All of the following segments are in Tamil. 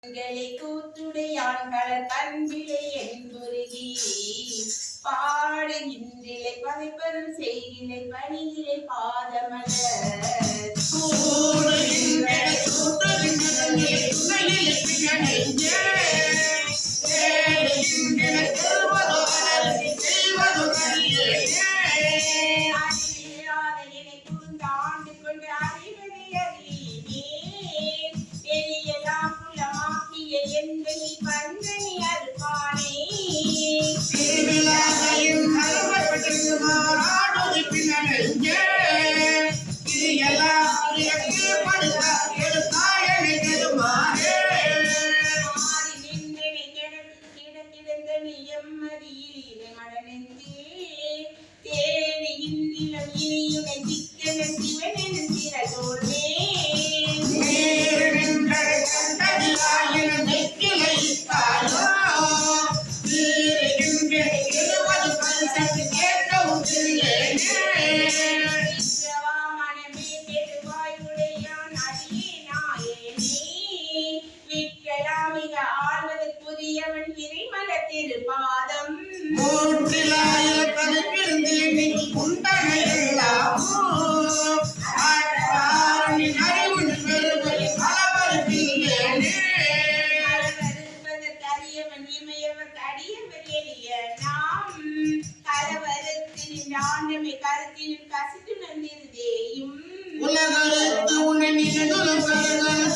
கூத்துடையான் கடல் கண்பிலை என்புருகி பாடுகின்றிலை பதைப்பதும் செய்திலை பணியிலை பாதமலர் ஆண்டு கொண்டு அறிவதை அறிவேன் எரியலாம் புலமாக்கிய எந்தை பந்தனி அருப்பானே புதியவன் கிரிமல திருப்பாதம் கரியவன் இமையவர் கடியவர் எளிய நாம் கலவரத்தின் ஆண்டமை கருத்தின் கசித்து நந்திருந்தேயும் உலகத்து உன்னை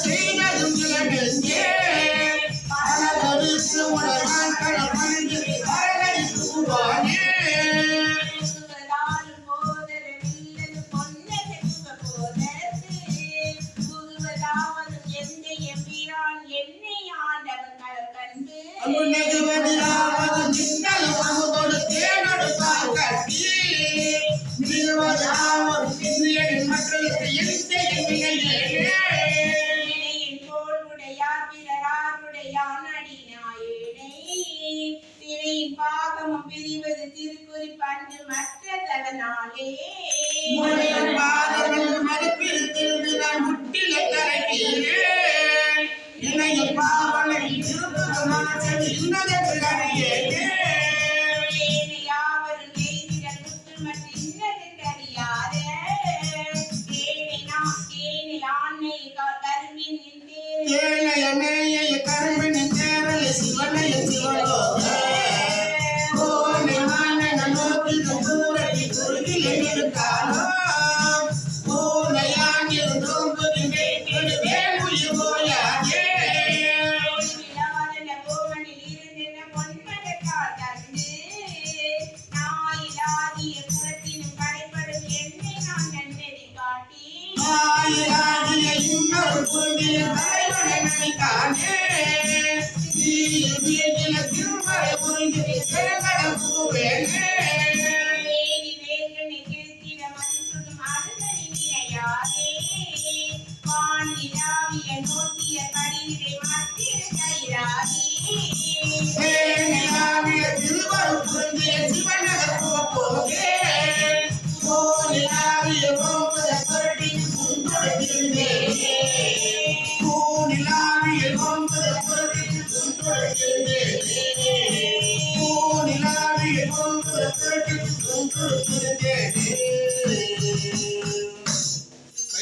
செய்ததும் பாகமும் பிரிவது திருக்குறி பண்டு மற்ற தவனாலே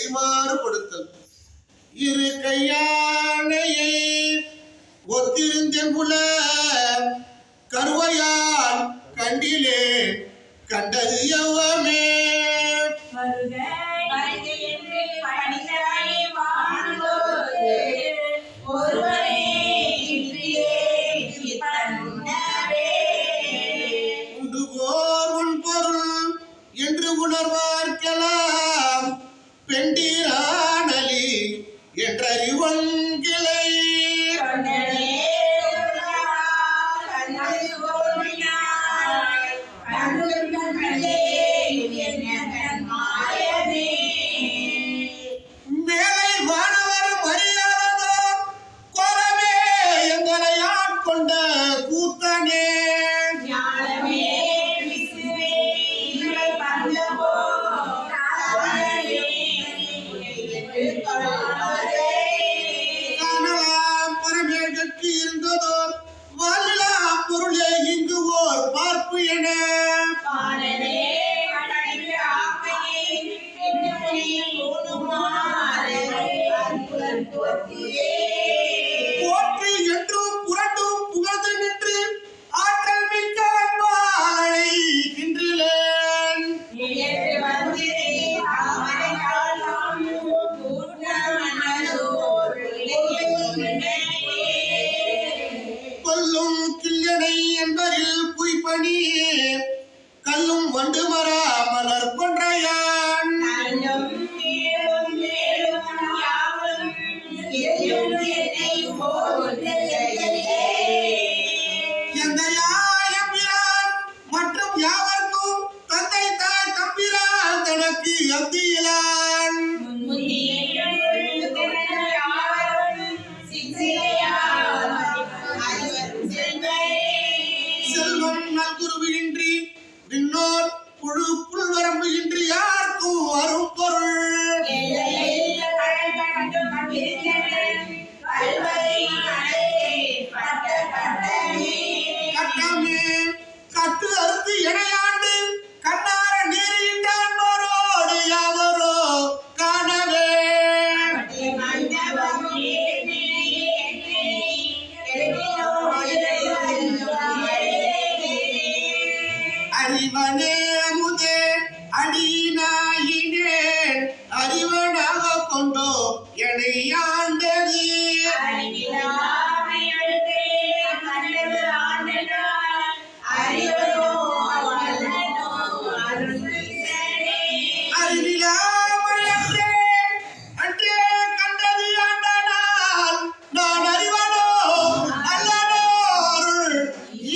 கைமாறுபடுத்தல் இரு கையானையை ஒத்திருந்தேன் புல கருவையால் கண்டிலே கண்டது எவ்வமே என்று உணர்வார்க்கலாம் பெண்டீரானலி என்றறிவன் கிளை மாய எனக்கு இருந்ததோர் வாலிலா பொருளே இங்கு ஓர் பார்ப்பு என பாடலே படைத்த ஆக்கையே என்னுடைய போதுமாறு அன்புடன் போற்றியே. போற்றி என்றும் புரண்டும் புகழ்ந்து நின்று ஆற்றல் மிக்க அன்பாளை கின்றிலேன் நினைத்து வந்ததே அவரை காலம் கூட்டமனதோர் இளைஞனே. கொல்லும் கிள்ளனை என்பரில் குய்பணி கல்லும் வண்டு மரா மலர் கொன்றையான் நல்லும் மேலும் மேலும் யாவரும் எல்லும் என்னை போற்றுதலே. எந்தையாயம்பிரான் மற்றும் யாவர்க்கும் தந்தை தாய் தம்பிரான் தனக்கு அந்தியிலான் செல்வம் நல்குருவு இன்றி விண்ணோர் புழு புல்வரம்பு இன்றி யாருக்கும் வரும் பொருள் கட்டமே கட்டு அறுத்து இணையாண்டு கண்ணார நீரிட்டாண்டோரோடு யாவரோ காணவே அறிவனே முதே அடிநாயினே அறிவனாக கொண்டோ என்னை ஆண்டது அறிவிலாமலே அன்றே கண்டது ஆண்டனால் நான் அறிவனோ அல்லனோ அருள்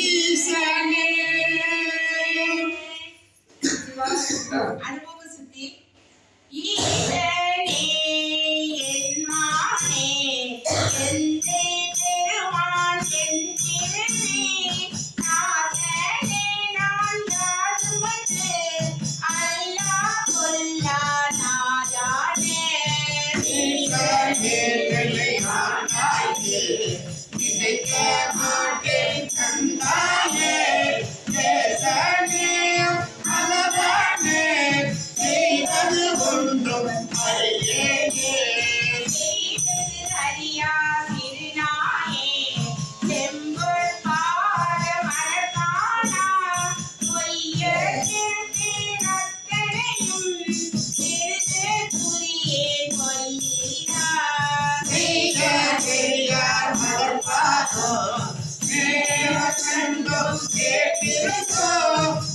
ஈசனே அனுபவ சித்தி. ஈசனே என் மானே எந்தை பெருமான் என் திருவே நாதனே நான் யாதுமற்று அல்லாஹ் கொல்லா நாதானே. ஈசனே என்னை ஆண்டாயே நினைக்க மாட்டேன் கண்டாயே தேசனே அளவானே செய்வது ஒன்றும் அறியேனே செய்வது அறியா திருநாயே செம்பொல் பாத மலர்காணா பொய்யத்திற்கு நத்தனையும் சிறிது குறியே கொல்லீரா. செய்த பெரியார் மலர்பாதோ நேர கண்டோ கேட்டிருக்கோ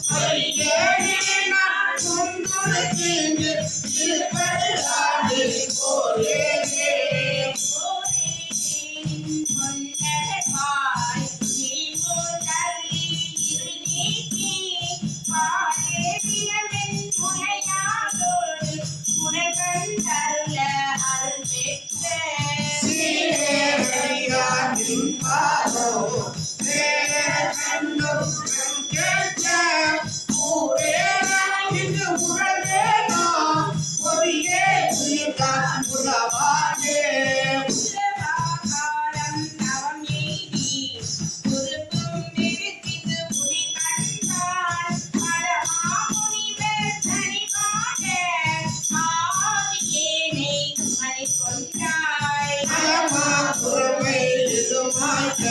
பொய்யேனே நான் கொண்டுரைத்தீங்கு இருப்பது ஆடு போரேனே சீரேறையார் நின்பாதோ நேர கண்டோ கேட்க ஊரேனா இங்கு உழவேனோ பொறியே உயிர்தான் உலவானே அலமா புறமை இதுமாய்க்க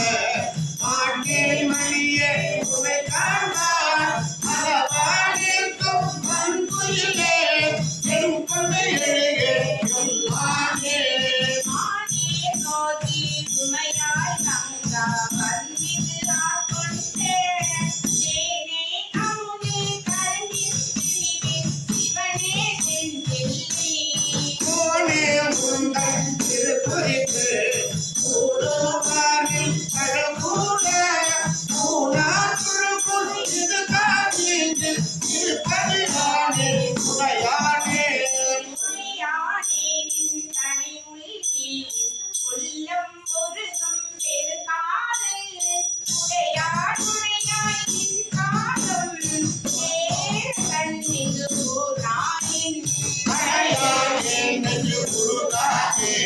மாட்டே மணியே உமை காண்பார் அளவானிற்கும் மண்புயிலே என் கொண்டை எழுகே எல்லானே கோனே முந்தன் திருக்குறிப்பு கூடுவானில் கடவுள கூடாக்குழுக்குள் இது காதீங்கு இருப்பது நானே உடையானே உள்ளம் பொருதும் பெருகாதல் உடையார் உடையாய் நின் காலம் கண்ணிது போராயின் அடையானே நெஞ்சு உருகாதே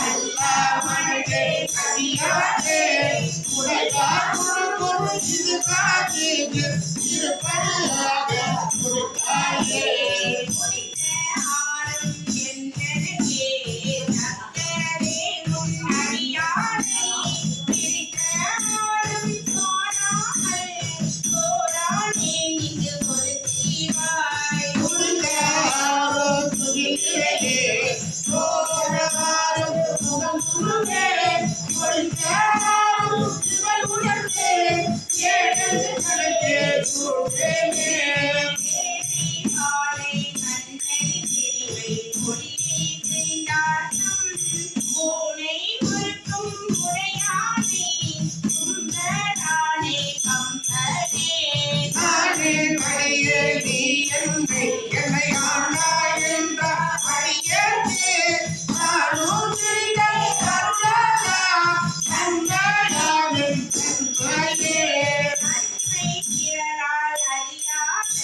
அல்லா மனதே கதிய அடியாரே உடையார் குரு இது காட்சி இருப்பதாக கொடுத்தாயே குறித்த ஆரம் என்றனக்கே நத்தரே முன் அடியானை பிரித்த ஆரம் சோராமல் சோரானே இங்கு பொருத்திவாய் குடிக்காரோ துகிலே சோரகாரோ முகம் சுருவே குடிக்காரோ இவள் உணர்வே ஏழு கலக்கே சுருவேனே காலை கண்ணனை தெரிவை கொடியை செய்தார்த்தம் மூனை முறுக்கும் முறையானே கும்பரானே கம்பனே நானே மடியே நீ என்னை என்னை ஆண்டாய் என்ற அடியேனே நானும் சிறிதை அருளாதா தந்தாயாவின் தந்தையே நன்மை பிறரால் அறியாத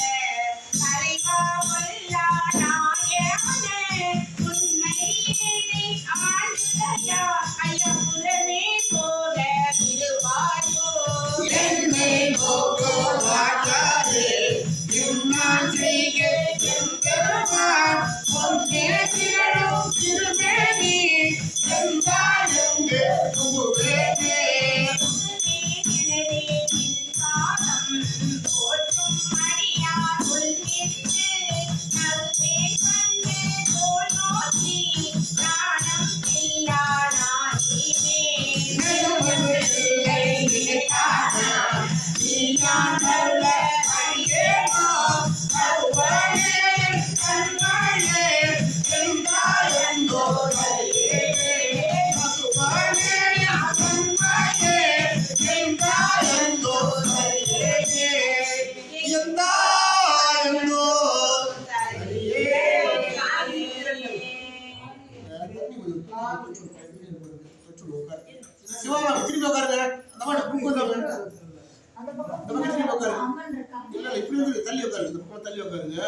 கரைகாவல்லா நாயகனே உன்னை என்னை ஆண்டுகையா ஐயமுலமே போல விடுவாயோ என்னை போகவாட்டாரே என்னான் செய்க எம்பெருமான் பொன்னே திகழும் திருமேனி எந்தாயெங்கு புகுவேனே நெடுமதில்லை நினைக்காதா நீயான் நல்ல அடியேனோ கருவாயே கருவாயே எந்தாயெங்கோ வழியேனே மதுவானே கருவாயே எந்தாயெங்கோ வழியேனே எந்தாயெங்கோ சிவமா திரும்பி உட்காருங்க அந்த மாதிரி பூங்கொண்டு இந்த பக்கம் திரும்பி உட்காரு இல்ல இல்ல இப்படி வந்து தள்ளி உட்காரு இந்த பக்கம் தள்ளி உட்காருங்க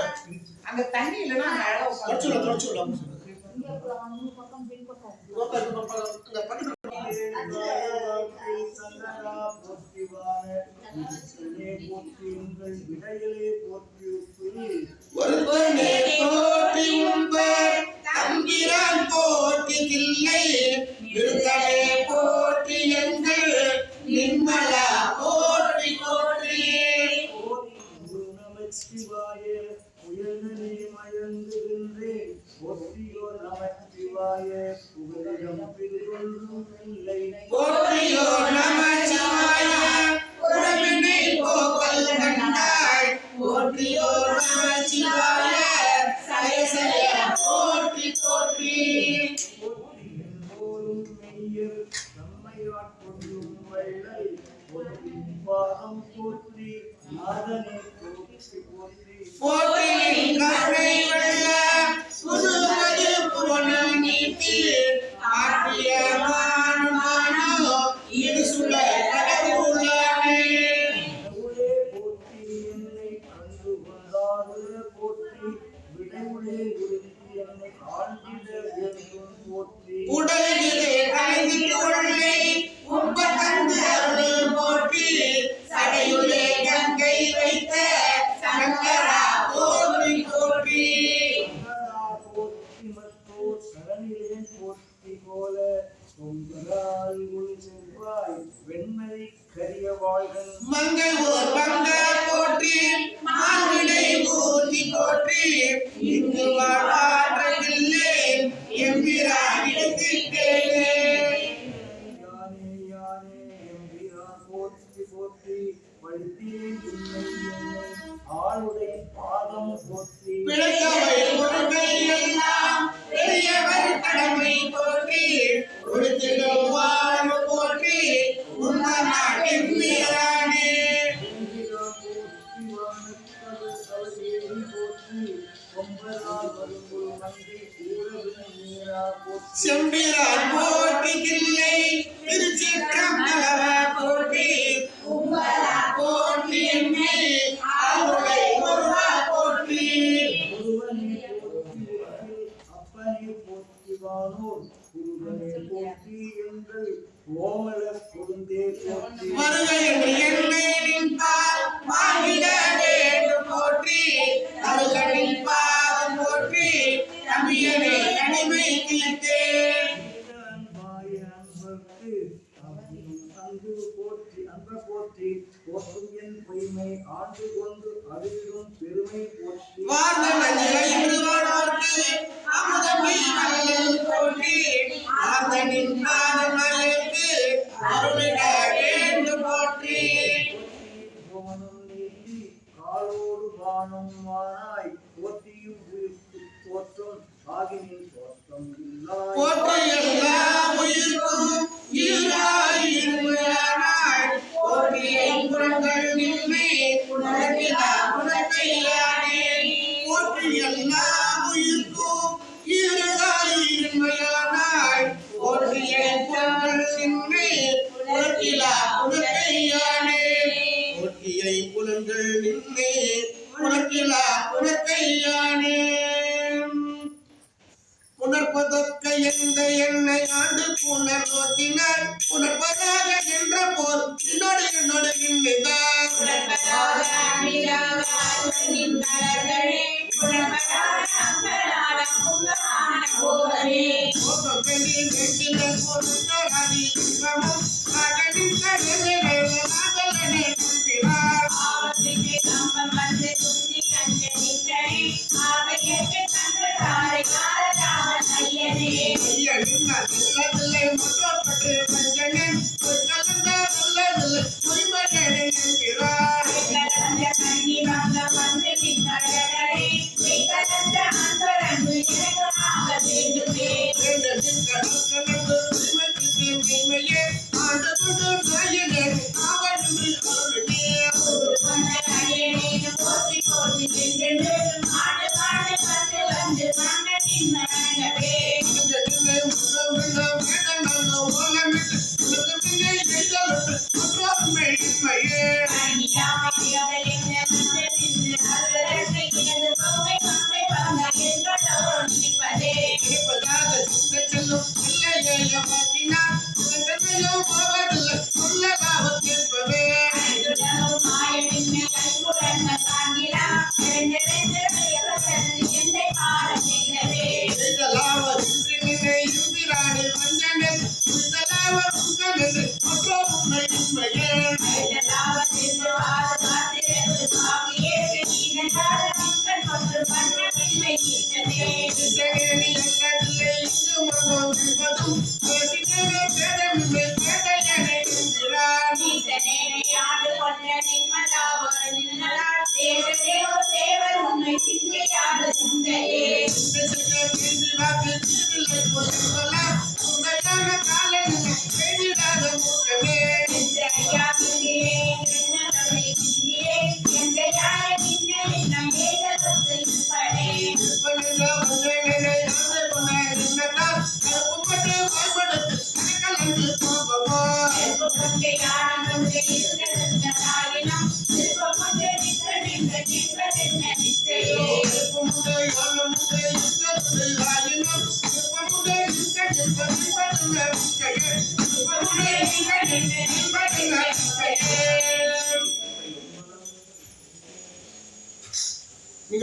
அங்க தண்ணி இல்லைன்னா அழகா உட்காரு. தொடச்சுடலாம் உட்காரு அங்க பக்கத்துல ஒருவனே போற்றி உண்பர் தம்பிரான் போற்றி தில்லை நிறுத்தலே போற்றி எங்கள் நிர்மலா போற்றி போற்றி போற்றியோ நமச்சிவாய உறவினை போக்கல் கண்டாய் போற்றியோ நமச்சிவாய சயசய போற்றி போற்றி போற்றியின் கருணை வெள்ள புதுவது புவனம் நீட்டி ஆற்றிய மானோ இது சுட கடவுளானே உடலிலே கலைந்து கொள்ளை உப்பகந்து அருள் போற்றி சடையுலே கங்கை வைத்த சங்கரா போற்றி போற்றி மங்கை ஓர் பங்க போற்றி மாவிடை ஊத்தி போற்றி இங்கு வாழ்வாற்றில்லை எம்பிரான் எடுத்திட்டேனே பிழைத்தவை பொருட்கள் எல்லாம் பெரியவர் கடமை போற்றி கொடுத்திடும் வாழ்வு போற்றி உன்ன நாட்டின் வீரானே செம்பிரான் போற்றி கிள்ளை திருச்சிற்றம்பல போற்றி உம்பலா போற்றி என்னை ஆளுடை ஒருவா போற்றி கோமல குருந்தே போற்றி வருகை என்று என்னை நின்பார் வாங்கிட வேண்டும் போற்றி அருகனின் பாதம் போற்றி நம்பியனே தனிமை தீர்த்தேன் அன்பாய அன்பர்க்கு அன்பு போற்றி அன்ப போற்றி போற்றும் என் பொய்மை ஆண்டு கொண்டு அறிவிடும் பெருமை போற்றி வாழ்ந்த நஞ்சிலை இருவானோர்க்கு அமுதமை வல்லல் போற்றி ஆர்தனின் பாதமலைக்கு அருளிட வேண்டும் போற்றி கோமனம் நீட்டி காலோடு வானம் வானாய் போற்றியும் உயிர்க்கு தோற்றம் ஆகினின் தோற்றம் இல்லாய் போற்றி எல்லா உயிர்க்கும் ஈராயிருமையானாய் போற்றிய குணங்கள் நின்மை உனக்கிலா உனக்கையானே போற்றி எல்லா உயிர்க்கும் ஈராயிருமையானாய் போற்றிய குணங்கள் நின்மை உனக்கிலா உனக்கையானே போற்றியை புலன்கள் நின்மை உனக்கிலா உனக்கையானே புணர்ப்பதொக்க எந்த என்னை ஆண்டு புனர் நோக்கினார் புணர்ப்பதாக என்ற போல் என்னோடு நின்றுதான் நீங்க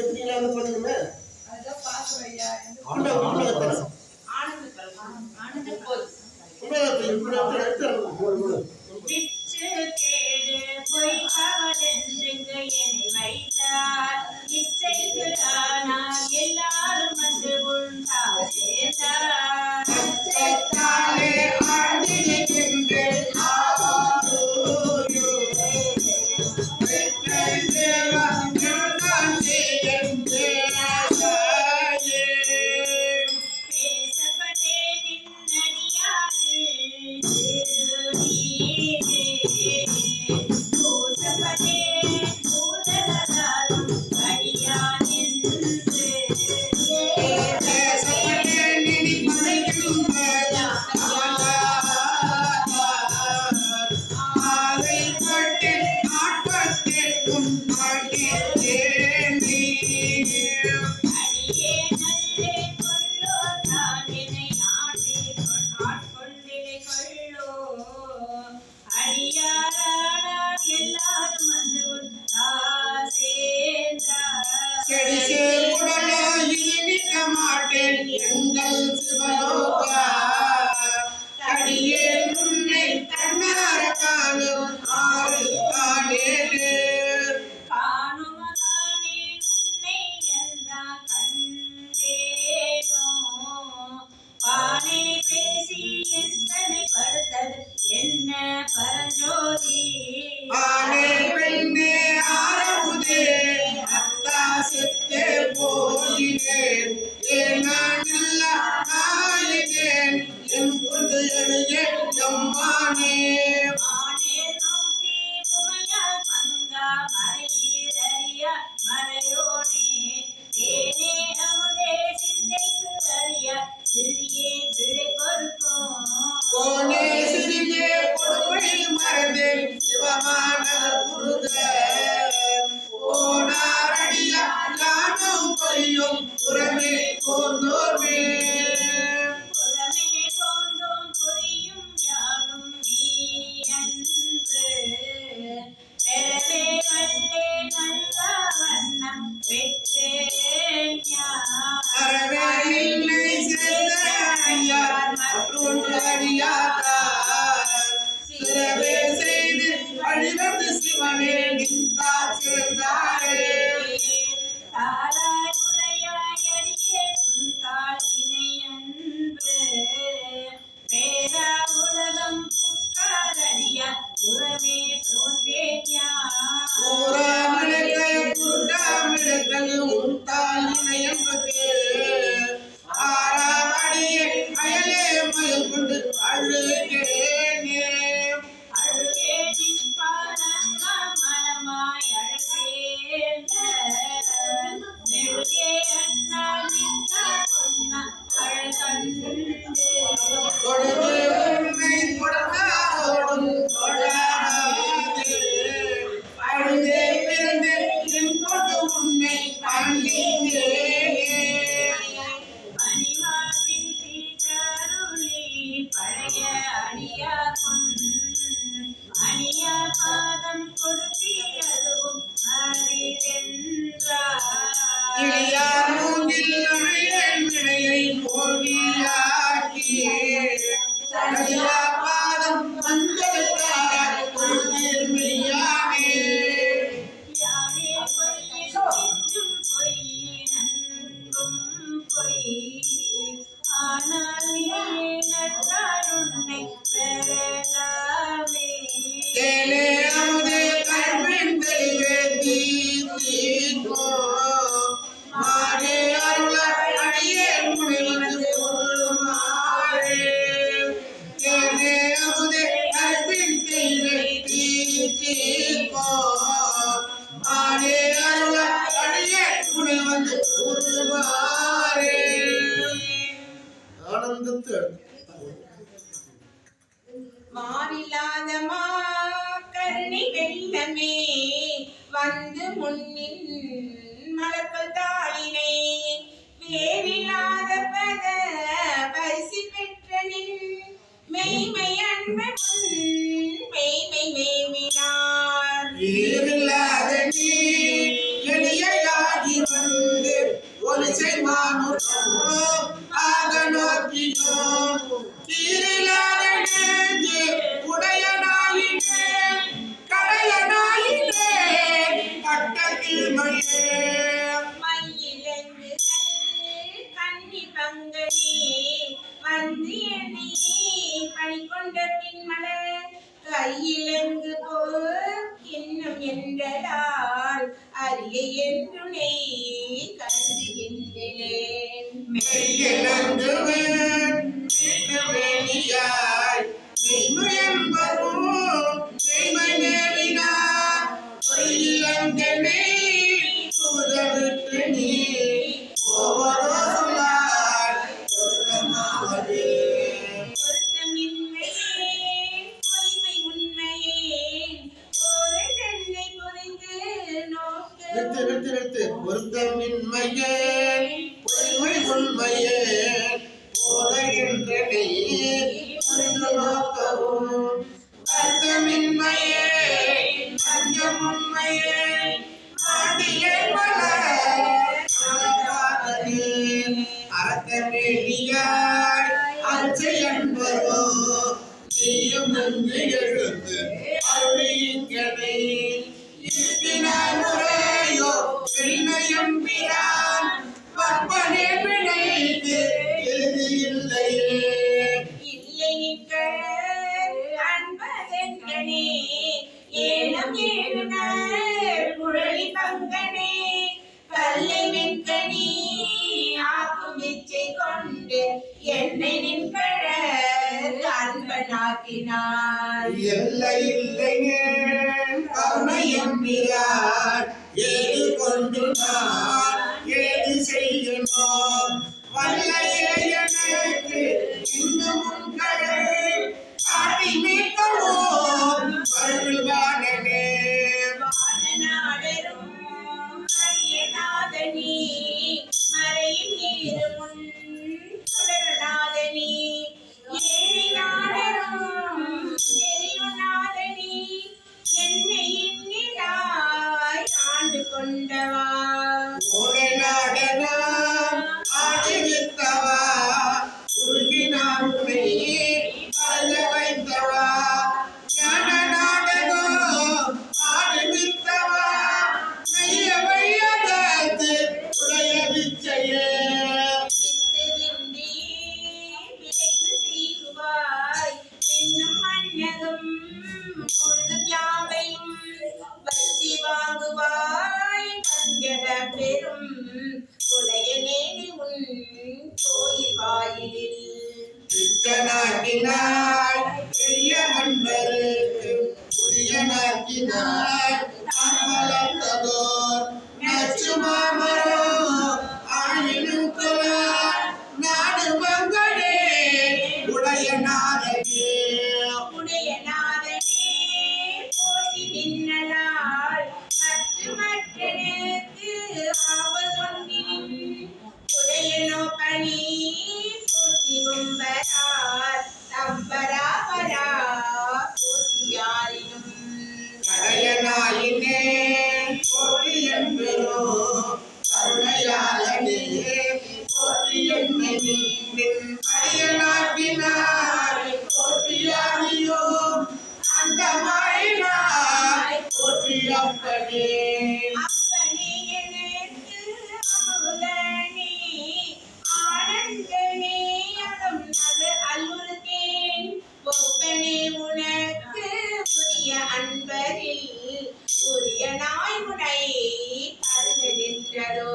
திரும்ப வந்து பண்ணுங்க விச்சு கேடு பொய் கவலென்றுங்க என்னை வைத்தார் இச்சைக்கு ஆனால் எல்லாரும் வந்து உண்டாக சேர்ந்தார் சத்தாலே ஆண்டினிக்கின்று ஆரோரு வெற்றி தேவா நான் செய்கின்றேனாயே பேசப்பட்டே நின்னடியாறு திருநீரே மானே மானே நோக்கி உமையால் பங்கா மறையீரறியா மறையோனே தேனே அமுதே சிந்தைக்கு அறியா சிறியே பிழை பொறுக்கும் கோனே சிறியே கொடுமை மறந்தே சிவமானவர் குருக போனாரடியா நானும் பொய்யும் புறமே போந்தோமே புறமே போந்தோம் பொய்யும் யானும் நீ அன்று பெறவே வல்லே நல்ல வண்ணம் பெற்றேன் அறவே இல்லை சேர்ந்த அடியார் மற்றொன்று அடியாதார் சிறவே செய்து வழிவந்து சிவனே நின்றார் சேர்ந்தாரே தாராய் உடையாய் அடியே புன்தாள் இணை அன்பு பேரா உலகம் புக்காரடியா புறமே போன்றேன் ஊராமிடக்கை குருடாமிடக்கல் உண்டாயினை என்பது ஆறாமடியே அயலே மயில் கொண்டு அழுகேனே அழுகே நிற்பானம்மா மனமாய் அழகேந்த மெழுகே அண்ணா நின்றா பொன்னா அழகண்டு தொழுது உன்னை தொடர்ந்தாரோடும் தொழாதே அழுதே பிறந்து என் கொண்டு உன்னை பணிந்தேனே மணிமாவின் தீட்டருளி பழைய அடியா அணியா பாதம் கொடுத்தி அதுவும் கிளியா அறிவென்றார் மூங்கில் நுழையன் வினையை மொழியாக்கி தடியா பாதம் வந்தெடுத்தார் கொள்கீர் மெய்யானே யானே பொய்யின் சிற்றும் பொய் நன்பும் பொய் ஆனால் நீயே நட்டார் உன்னை பெறலாமே தேனே அமுதே கண்பின் தெளிவே தீர்த்தீர்க்கோ மானே அருள அடியே முனைவனது பொருளுமாறே தேனே அமுதே கண்பின் தெளிவே தீர்த்தீர்க்கோ மானே அருள அடியே முனைவனது பொருளுமாறே ஆனந்தத்தை மாறில்லாத கருணை வெள்ளமே வந்து முன்னின் மலர்கள் தாளினை வேறில்லாத பத பரிசு பெற்ற நின் மெய்மை அன்பன் மெய்மை மேவினார் ஈரில்லாத நீ எளியாகி வந்து ஒலிசை மானுடம் ஆக நோக்கியோ கீரில்லாத நெஞ்சு உடையனாயினே கடையனாயினே பட்ட கீழ்மையே மயிலங்குகள் கன்னி பங்கனே வந்து என்னை பணி கொண்ட பின்மலர் கையிலங்கு போர் இன்னும் என்றதால் அரிய என்றுனை கருதுகின்றேன் மெய்யிலங்குவேன் வேணியாய் மெய்மையன்பரும் மெய்மை மேவினார் பொய்யிலங்கனே புகழ்விட்டு நீ ஒவ்வொரு சொல்லார் சொர்க்கமாவதே பொருத்தமின்மையே பொய்மை உண்மையே ஒரு தன்னை புரிந்து நிறுத்து பொருத்தமின்மையே பொய்மை உண்மையே போதைகின்ற நீ புரிந்து நோக்கவும் வருத்தமின்மையே மஞ்சம் உண்மையே ஆண்டியே பல அறத்தமேலியாய் அர்ச்சை என்பதோ நீயும் நன்றி எழுந்து அருளிங்கனை இருப்பினார் முறையோ பெண்ணையும் பிரான் பற்பனே பிழைத்து எழுதியில்லையே அன்பதெங்கனே ஏனம் ஏழுனர் குழலி பங்கனே கல்லை வெண்கனி ஆக்கும் இச்சை கொண்டு என்னை நின்பழ அன்பனாக்கினார் நாடினார். எல்லை இல்லையே கருணையம்பிரான் ஏது கொண்டு நான் ஏது செய்யணும் வல்லையே எனக்கு இன்னமும் கடல் ஆட்டி மீட்கவோ அருள்வானனே வானநாடரும் அரியநாதனே மறையில் ஏறுமுன் சுடர்நாதனே ஏழிநாடரும் எரியுநாதனே என்னை எண்ணிடாய் ஆண்டு கொண்டவா ஓலை நாடனா ஆடிவித்தவா உருகினார் உன்னை அழ வைத்தவா ஞான நாடகோ ஆடிவித்தவா மெய்ய வையகத்து உடைய விச்சையே வித்து விந்தி விளைந்து சீருவாய் இன்னும் மன்னகம் முழுதும் யாவையும் வச்சி வாங்குவாய் பஞ்சக பெரும் உடைய நேதி உன் கோயில் வாயிலில் பித்தனாக்கினாய் பெரிய அன்பருக்கு உரியனாக்கினாய் வளர்த்ததோர் நச்சு மாமரம் ஆயினும் கொலார் நாடு மங்களே உடைய நாதனே உடைய நாதனே போட்டி நின்னலால் மற்றனுக்கு ஆவதொன்றின் உடைய நோக்கணி போட்டி கும்பரார் தம்பராபரா போட்டியாரினும் கடையனாயினே போற்றி என்பெரோ கருணையாளனே போற்றி என்னை நின் அடியனாக்கினாய் போற்றியாரியோ அந்த மாயினாய் போற்றி அப்பனே அப்பனே எனக்கு அமுதனே ஆனந்தனே அகம் நது அல்லுறுத்தேன் ஒப்பனே உனக்கு உரிய அன்பரில் உரிய நாய் உனை கருத நின்றதோ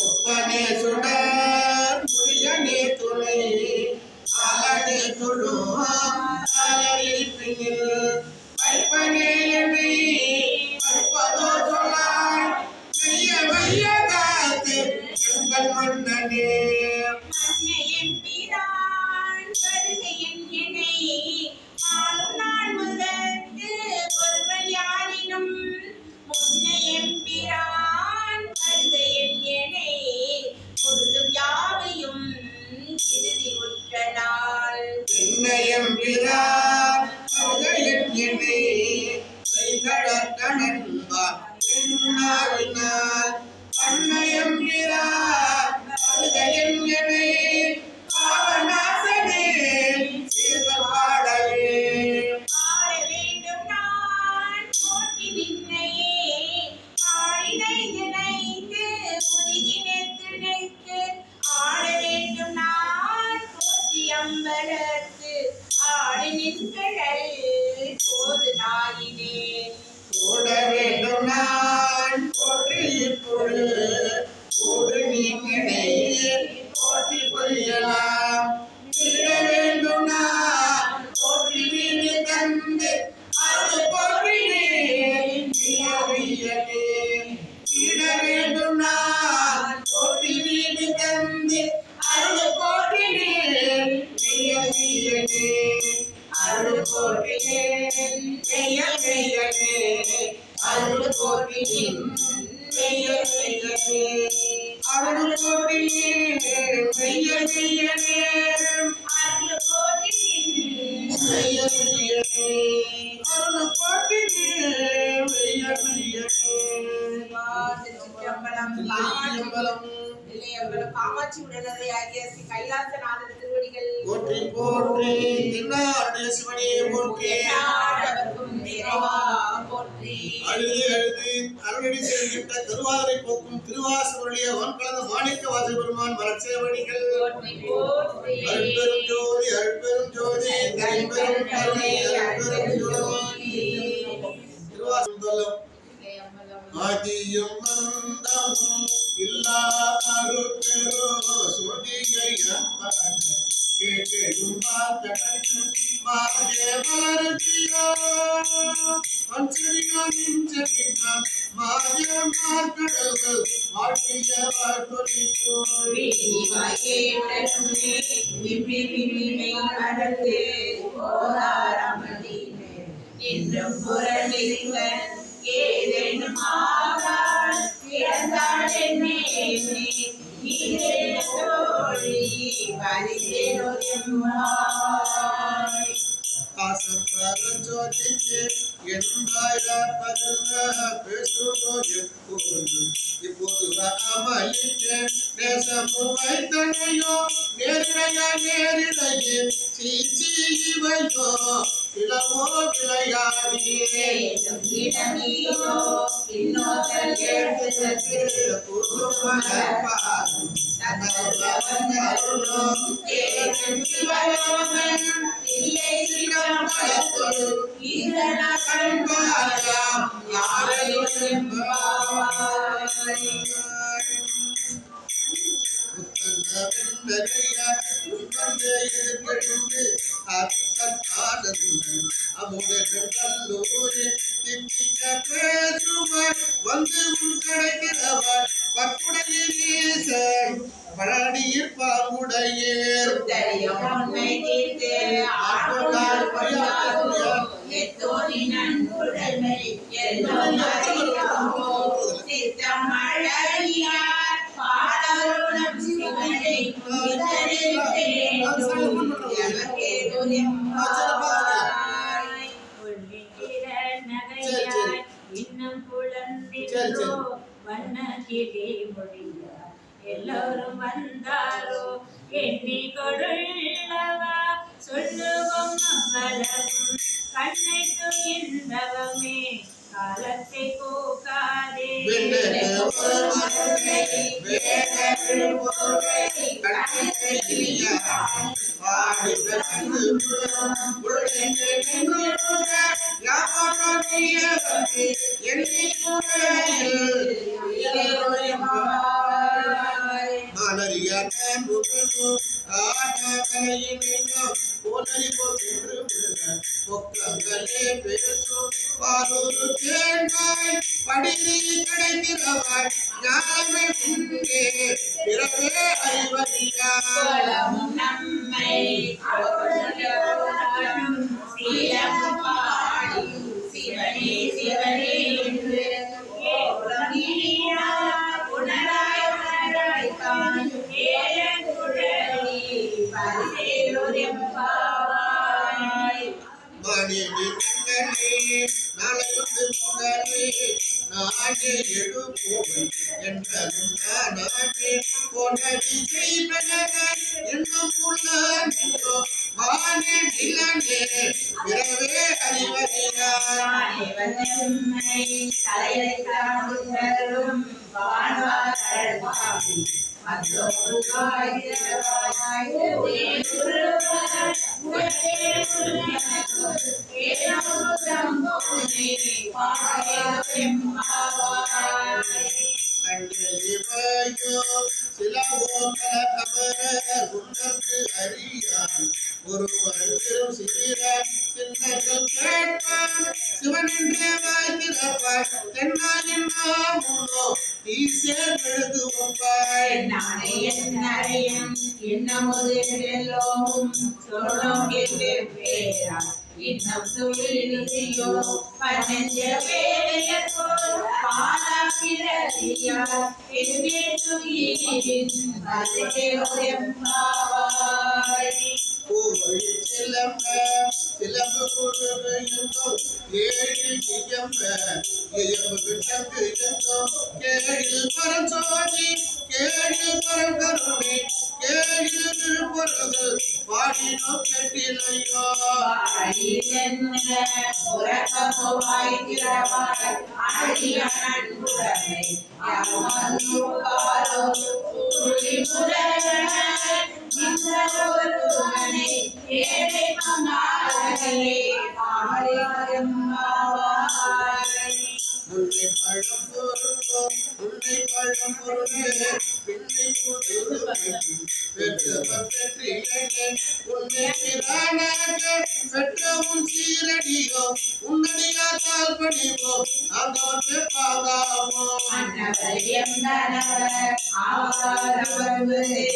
ஒப்பனே சுடர் முரியனே துணை அலனே துளு அலரில் பின்னில் வைப்பனே என்னை வைப்பதோ சொல்லாய் மெய்ய வையகாத்து எங்கள் மன்னனே மன்னையன் பிரான் வருகையின் இணை ஆளும் நான் முதற்கு ஒருவன் யாரினும் முன்னையன் பிரான் வருகையின் இணை முழுதும் யாவையும் இறுதி உற்ற நாள் என்னையம் பிரான் வருகையின் என்னை வைகடக்கணன்பா என்னாவினால் அன்னையம் பிரான் வருகையின் என்னை பாவநாசனே சீர்க பாடவே ஆட வேண்டும் நான் போட்டி நின்னையே ஆடினைந்து நைந்து உருகி நெத்து ஆட வேண்டும் நான் போட்டி அம்பலத்து ஆடி நின்கழல் போது நாயினேன் ஓட வேண்டும் நான் போற்றி இப்பொழு ஓடு நீங்களே போற்றி பொய்யலாம் விட வேண்டும் நான் போற்றி வீடு தந்து அது போற்றினேன் விட வேண்டும் நான் போற்றி வீடு தந்து அது போற்றினேன் அருள் போற்றினேன் மெய்யனே அருள் போற்றினேன் மெய்யனே அருள் போற்றினேன் மெய்யனே அருள் போதினின் மெய்யனே அருள் போற்றினேன் மெய்யனே திருச்சிற்றம்பலம் இளையம்பலம் காமாட்சி உடனதை ஆகிய ஸ்ரீ கைலாசநாதர் திருவடிகள் போற்றி போற்றி திருநாடு சிவனே போற்றி நாடவர்க்கும் இறைவா போற்றி அழுது அழுது அருளடி சேர்ந்திட்ட திருவாதிரை போக்கும் திருவாசருடைய வன்கலந்த மாணிக்க வாச பெருமான் மலர்ச்சேவடிகள் போற்றி போற்றி அருட்பெரும் ஜோதி அருட்பெரும் ஜோதி தனிப்பெரும் கருணை அருட்பெரும் ஜோதி திருவாசந்தலம் ஆதியும் அந்தமும் இல்லா அருட்பெரும் சோதியை கேட்கும் மாதேவ மனதியோ அஞ்சலியோ நின்றபின்னான் மாயம் மார்கடல்கள் வாழ்க்கைய வாழ்த்தொழி போய் என்றும் புரளிக்க ஏதேனும் ஆகால் இறந்தாள் என்னே நீரே தோழி பரிசேலோயம்மாய் ஆசம்பரஞ்சோதிக்கு என்பாயிரப்பதல்ல பேசுவோ எப்போதும் இப்போது அமளிக்க நேசமும் வைத்தனையோ நேரிடையே சீச்சி இவையோ இளவோ விளையாடியே இடமீரோ இன்னொருத்தர் எழுதுதற்கு குருமலப்பாதும் தகவலும் தேவன் சிவயோகன் இல்லை சிரம் பலத்தொழு இதன கண்பாராம் யாரையும் வந்து கிடைக்கிறவர் பழனியில் பாங்குடையேர் உண்மை தீர்த்து ஆட்கொண்டால் கொள்ளாதோ எத்தோனி நன்குடைமை எல்லோரும் அறியாமோ சித்தம் அழகியார் பாடருணம் சிவனை இன்னும் குழந்தைகளோ வண்ண கிளி மொழியார் எல்லோரும் வந்தாரோ எண்ணி கொடுள்ளவா சொல்லுவோம் மங்களமும் கண்ணைக்கு இன்பமே காலத்தை போக்காதே கிடைக்கிறவர் ஞானமே பிறவே அறிவறியார் நம்மை அவர்களும் சீலமும் பாடி சிவனே சிவனே என்று உணராய் உணராய்த்தான் ஏழன் குழலி பரிசேலோரெம்பாவாய் மணிடி கண்ணனே நாளை வந்து முன்னே நானே எழுப்போம் என்றதும் நானே போனடி செய்வனகன் என்னும் உள்ளோ வானே நிலனே பிறவே அறிவறியார் தலையைத்தாடும் வான்வார்கள் பாவி மற்றொரு அன்றையோ சிலவோ கலகமரர் உணர்ந்து அறியான் ஒருவன் சீர சின்னங்கள் கேட்பான் சிவன் என்றே வாய்க்கிறப்பாய் தென்னாயின் நாமுனோ நீ சேர்ந்தெழுது ஒப்பாய் இன்னமுது எல்லோரும் சொல்லும் கேட்டு பேரா இன்னும் சொல்லியோ பன்னெஞ்ச வேலையோ பாலாக்கிறியார் என்னே துயிரின் பரிசேலோரெம்பாவாய் கோழி சிலம்ப சிலம்பு குழுவு என்றும் ஏழு இயம்ப இயம்பு விட்டங்கு என்றும் கேழில் பரஞ்சோதி கேழில் பரங்கருணை கேழில் திருப்பொருள் பாடினோ கேட்டிலையோ முல்லை பழம் பொருளோ முல்லை பழம் பொருளே பிள்ளை புது பெற்றிலே உன்னை பிரானாக பெற்றவும் சீரடியோ உன்னடியாத்தால் பணிவோம் ஆண்டவன் பாங்காமோ மன்னவர் எம் கணவர் ஆவாரவர் சொன்னபடி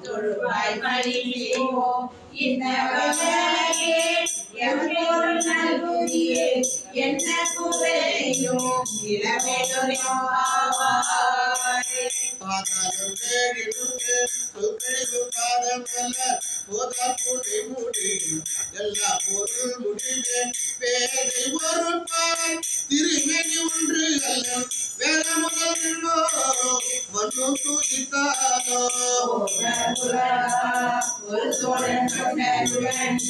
தொழுவாய் பணிவோம் இன்னவரே எவ்வொரு நல்குதியே என்ன குறையும் இளமெதுரியும் ஆவாய் பாதாளம் தேடினுக்கு சொல்கழிவு பாதமல்ல போதால் புனை முடியும் எல்லா பொருள் முடிவே பேதை ஒரு பால் திருமெனி ஒன்று அல்ல வேத முதல் நின்றோரோ மண்ணு துதித்தாரோ ஒரு சோழன் சொன்னதுடன்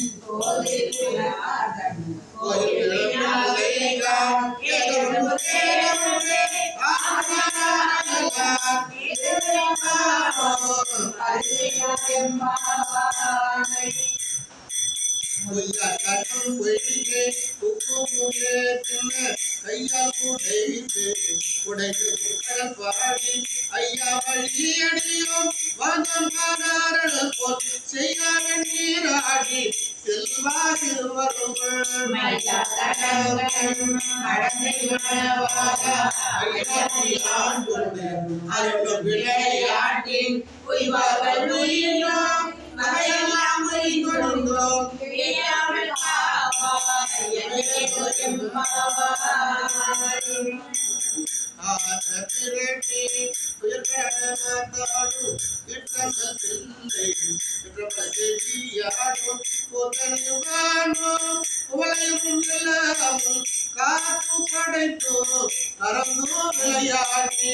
பொய்யாட்டம் பொய்கை உப்புமுகே தின்ன கையால் உடைந்து உடைந்து கடல் பாடி ஐயா வழியடியோம் வாதம் பாடாரல் போல் செய்யாத நீராடி செல்வா திருவருங்கள் அருளும் விளையாட்டின் உய்வார்கள் உயிரோம் நகையெல்லாம் உயிர்கொண்டோம் ஆற்றப்பிரட்டி உயிர்கடமாத்தாடு இட்டங்கள் தில்லை இட்டமதியாடும் போதனிவானோ உவளையும் எல்லாமும் காப்பு படைத்தோ அறந்தோ விளையாட்டே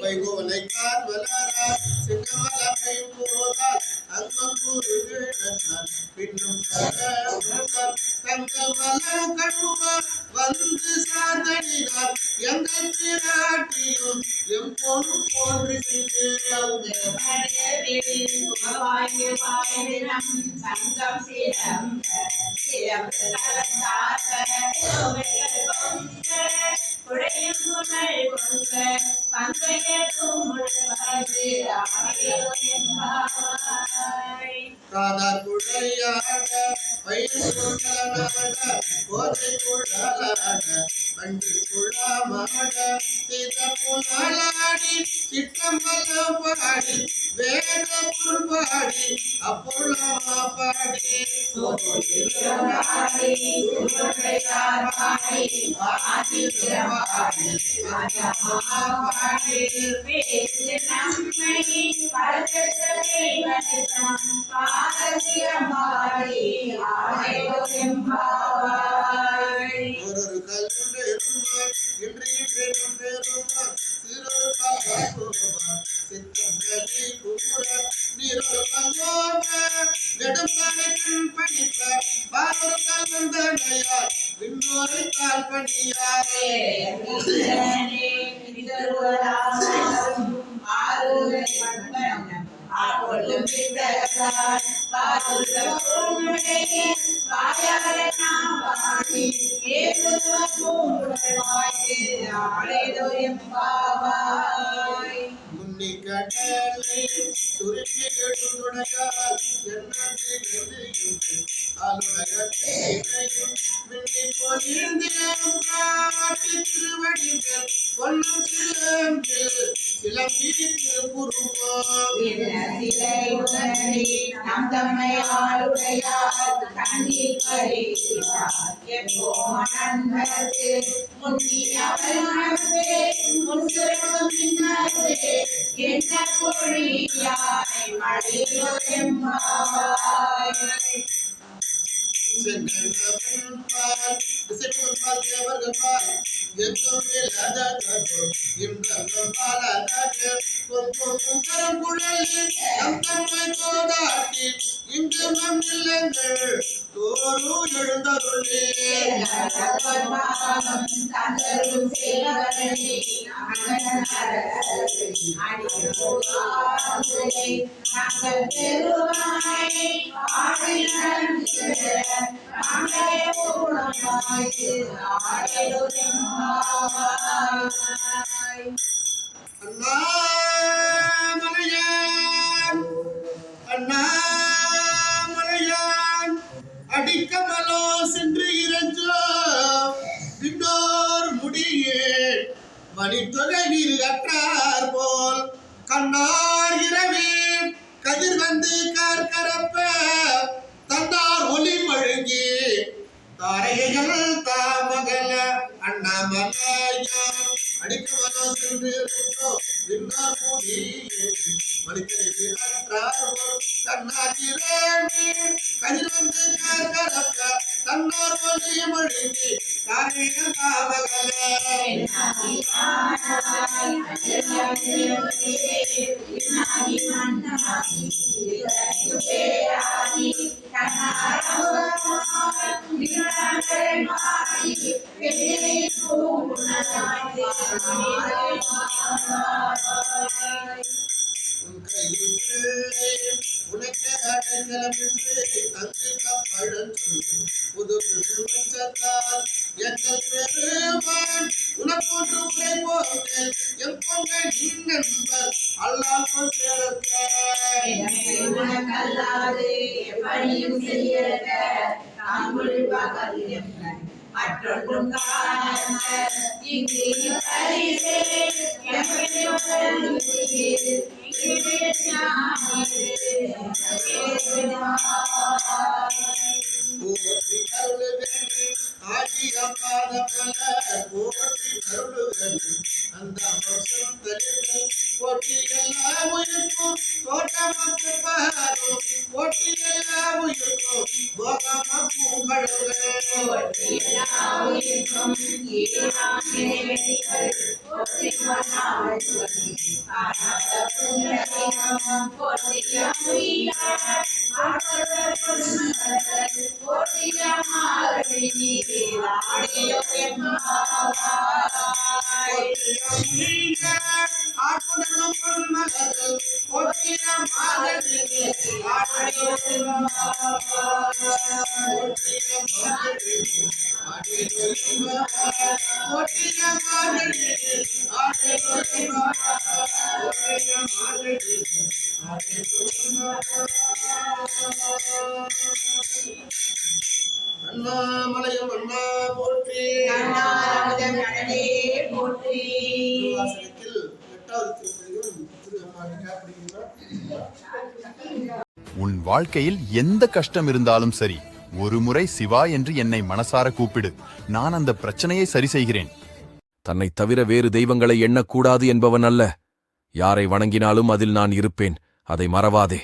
வைகோலை கார்வலரா சிங்கமலை போதால் அங்கம் கூறுகிறார் பின்னும் தங்கள் வலம் கழுவ வந்து சாதனினார் எங்கள் பிராட்டியும் எம் பொண்ணு போன்று காதார் குழையாட பயிர் குழலாட போதை குழலாட அண்டு குழாமாட சித புனலாடி சிற்றம்பலம் பாடி வேத புல்பாடி அப்பொருளமா பாடி ஒரு கல்லுண்டு எருமான் இன்றைய பெருமான் சிறொரு காலமான் சித்தம் கலி கூற நீரொரு கல்லோக நெடும் தலைக்கண் பணிப்ப பாரொரு கல் வந்தனையார் விண்ணோரை கால் பணியாரே முன்னி கடலை சுருக்கி எழுந்துடையால் என்னையும் ஆளுடைய தீரையும் மின்னி பொழிந்தியம் காட்டி திருவடிகள் ஒன்றும் சிலம்பில் சிலம்பி திருப்புருவோம் நம் தம்மை ஆளுடையார் கண்ணீர் பறிக்கிறார் எப்போ நண்பர்க்கு முன்னியவள் நடுவே முன்சிறக்கும் பின்னருவே என்ன பொழியாய் மழையோ எம்மாவாய் செங்கல்பால் திசைப்பால் தேவர்கள் எங்கும் இல்லாததோ இன்பம் பாலாத பொறுப்பும் கரங்குழலில் நம் தம்மை தோதாட்டி இங்கு நம் இல்லங்கள் தோறு எல்லோரும் எழுந்தருளே தந்தரும் சேவகனே நாங்கள் பெருமானை அண்ணாமலையான் அண்ணாமலையான் அடிக்கமலோ சென்று இறஞ்சோ பின்னோர் முடியே மணித்தொகை நீர் அற்றார் போல் கண்ணார் இரவே கதிர் வந்து கரப்ப தன்னார் ஒளி மழுங்கி தாரைகள் தாமகல அண்ணாமலையான் அடிக்கமலோ சென்று இறஞ்சோ பின்னோர் முடியே மணித்தொகை அற்றார் போல் கண்ணார் இரவே கதிர் வந்து கரப்ப தன்னார் ஒளி மழுங்கி தாரைகள் தாமகல உனக்கு அடைக்கலமின்றி தங்கு கப்பழம் புது பெருமச்சத்தால் எங்கள் பெருமான் உனக்கொன்று உரை போட்டு என் பொங்கல் நீ நண்பர் அல்லாமல் சேர்க்க உனக்கல்லாது எப்படியும் செய்யற தாங்குள் பகல் மற்றொன்றும் காண இங்கு பரிசே போற்றி கருளுகன்னு ஆகிய பாதமல போற்றி கருளுகன்னு அந்த மோசம் தலிகள் போற்றி எல்லா உயிர்க்கும் தோட்டமப்பு பாரும் போற்றி எல்லா உயிர்க்கும் போகமப்பு அண்ணாமலையம் அண்ணா போற்றி போற்றி வாசகத்தில் 8வது திருப்பதியும் திரு அம்மா அப்படிங்கிறா. உன் வாழ்க்கையில் எந்த கஷ்டம் இருந்தாலும் சரி, ஒரு முறை சிவா என்று என்னை மனசார கூப்பிடு. நான் அந்த பிரச்சனையை சரி செய்கிறேன். தன்னை தவிர வேறு தெய்வங்களை எண்ணக்கூடாது என்பவன் அல்ல. யாரை வணங்கினாலும் அதில் நான் இருப்பேன். அதை மறவாதே.